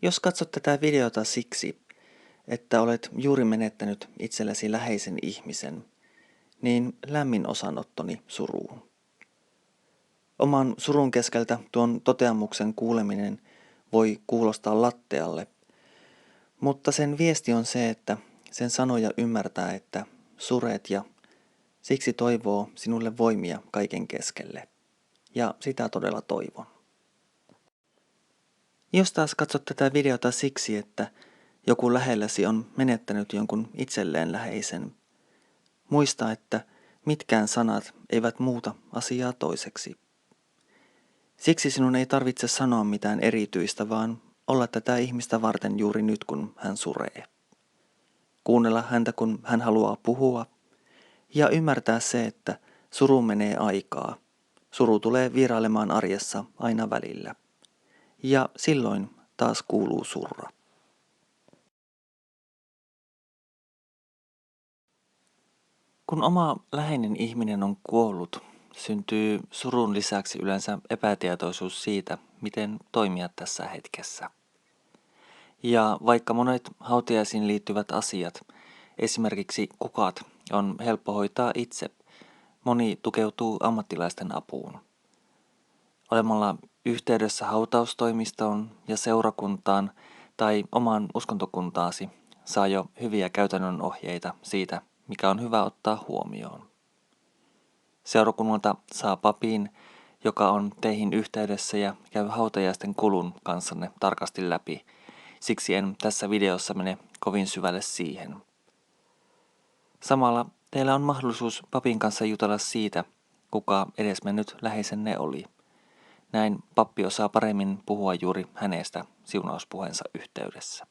Jos katsot tätä videota siksi, että olet juuri menettänyt itsellesi läheisen ihmisen, niin lämmin osanottoni suruun. Oman surun keskeltä tuon toteamuksen kuuleminen voi kuulostaa lattealle, mutta sen viesti on se, että sen sanoja ymmärtää, että suret ja siksi toivoo sinulle voimia kaiken keskelle. Ja sitä todella toivon. Jos taas katsot tätä videota siksi, että joku lähelläsi on menettänyt jonkun itselleen läheisen, muista, että mitkään sanat eivät muuta asiaa toiseksi. Siksi sinun ei tarvitse sanoa mitään erityistä, vaan olla tätä ihmistä varten juuri nyt, kun hän suree. Kuunnella häntä, kun hän haluaa puhua, ja ymmärtää se, että suru menee aikaa. Suru tulee vierailemaan arjessa aina välillä. Ja silloin taas kuuluu surra. Kun oma läheinen ihminen on kuollut, syntyy surun lisäksi yleensä epätietoisuus siitä, miten toimia tässä hetkessä. Ja vaikka monet hautajaisiin liittyvät asiat, esimerkiksi kukat, on helppo hoitaa itse, moni tukeutuu ammattilaisten apuun. Olemalla yhteydessä hautaustoimistoon ja seurakuntaan tai omaan uskontokuntaasi saa jo hyviä käytännön ohjeita siitä, mikä on hyvä ottaa huomioon. Seurakunnalta saa papin, joka on teihin yhteydessä ja käy hautajaisten kulun kanssanne tarkasti läpi. Siksi en tässä videossa mene kovin syvälle siihen. Samalla teillä on mahdollisuus papin kanssa jutella siitä, kuka edesmennyt läheisenne oli. Näin pappi osaa paremmin puhua juuri hänestä siunauspuheensa yhteydessä.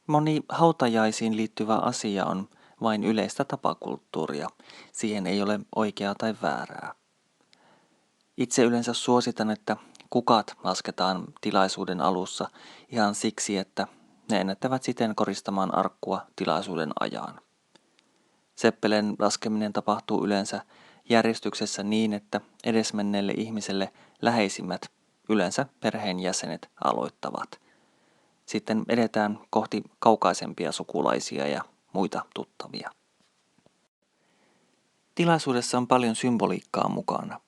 Moni hautajaisiin liittyvä asia on vain yleistä tapakulttuuria. Siihen ei ole oikeaa tai väärää. Itse yleensä suositan, että kukat lasketaan tilaisuuden alussa ihan siksi, että ne ennättävät siten koristamaan arkkua tilaisuuden ajan. Seppelen laskeminen tapahtuu yleensä järjestyksessä niin, että edesmenneelle ihmiselle läheisimmät, yleensä perheenjäsenet, aloittavat. Sitten edetään kohti kaukaisempia sukulaisia ja muita tuttavia. Tilaisuudessa on paljon symboliikkaa mukana.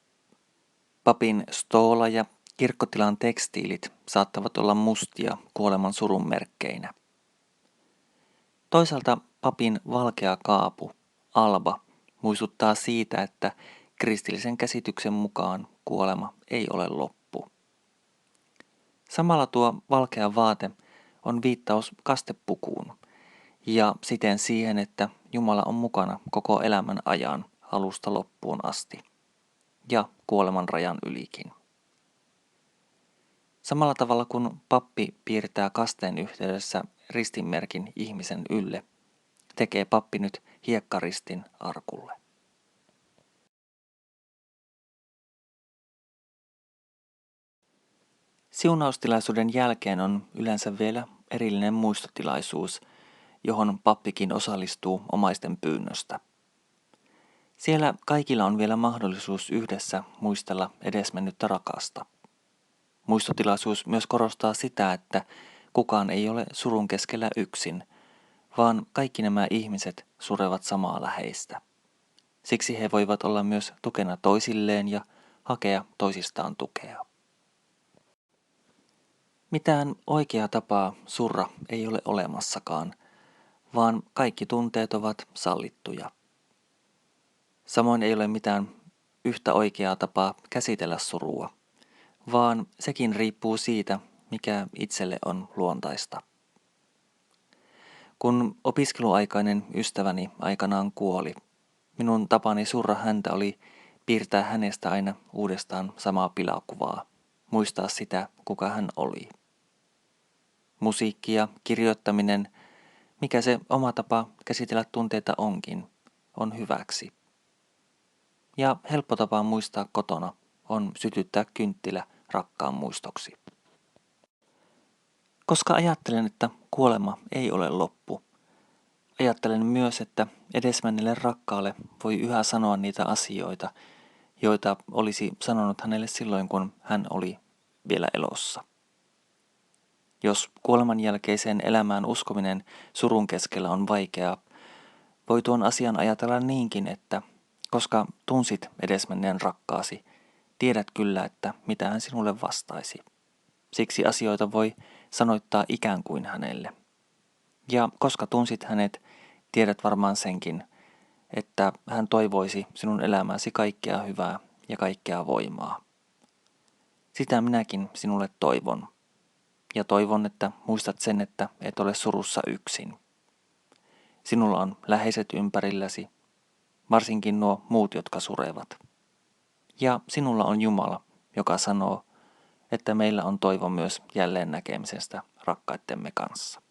Papin stoola ja kirkkotilan tekstiilit saattavat olla mustia kuoleman surun merkkeinä. Toisaalta papin valkea kaapu, alba, muistuttaa siitä, että kristillisen käsityksen mukaan kuolema ei ole loppu. Samalla tuo valkea vaate on viittaus kastepukuun ja siten siihen, että Jumala on mukana koko elämän ajan alusta loppuun asti ja kuoleman rajan ylikin. Samalla tavalla kun pappi piirtää kasteen yhteydessä ristinmerkin ihmisen ylle, tekee pappi nyt hiekkaristin arkulle. Siunaustilaisuuden jälkeen on yleensä vielä erillinen muistotilaisuus, johon pappikin osallistuu omaisten pyynnöstä. Siellä kaikilla on vielä mahdollisuus yhdessä muistella edesmennyttä rakasta. Muistotilaisuus myös korostaa sitä, että kukaan ei ole surun keskellä yksin, vaan kaikki nämä ihmiset surevat samaa läheistä. Siksi he voivat olla myös tukena toisilleen ja hakea toisistaan tukea. Mitään oikeaa tapaa surra ei ole olemassakaan, vaan kaikki tunteet ovat sallittuja. Samoin ei ole mitään yhtä oikeaa tapaa käsitellä surua, vaan sekin riippuu siitä, mikä itselle on luontaista. Kun opiskeluaikainen ystäväni aikanaan kuoli, minun tapani surra häntä oli piirtää hänestä aina uudestaan samaa pilakuvaa, muistaa sitä, kuka hän oli. Musiikki ja kirjoittaminen, mikä se oma tapa käsitellä tunteita onkin, on hyväksi. Ja helppo tapa muistaa kotona on sytyttää kynttilä rakkaan muistoksi. Koska ajattelen, että kuolema ei ole loppu, ajattelen myös, että edesmenneelle rakkaalle voi yhä sanoa niitä asioita, joita olisi sanonut hänelle silloin, kun hän oli vielä elossa. Jos kuoleman jälkeiseen elämään uskominen surun keskellä on vaikeaa, voi tuon asian ajatella niinkin, että koska tunsit edesmenneen rakkaasi, tiedät kyllä, että mitä hän sinulle vastaisi. Siksi asioita voi sanoittaa ikään kuin hänelle. Ja koska tunsit hänet, tiedät varmaan senkin, että hän toivoisi sinun elämäsi kaikkea hyvää ja kaikkea voimaa. Sitä minäkin sinulle toivon. Ja toivon, että muistat sen, että et ole surussa yksin. Sinulla on läheiset ympärilläsi, varsinkin nuo muut, jotka surevat. Ja sinulla on Jumala, joka sanoo, että meillä on toivo myös jälleen näkemisestä rakkaittemme kanssa.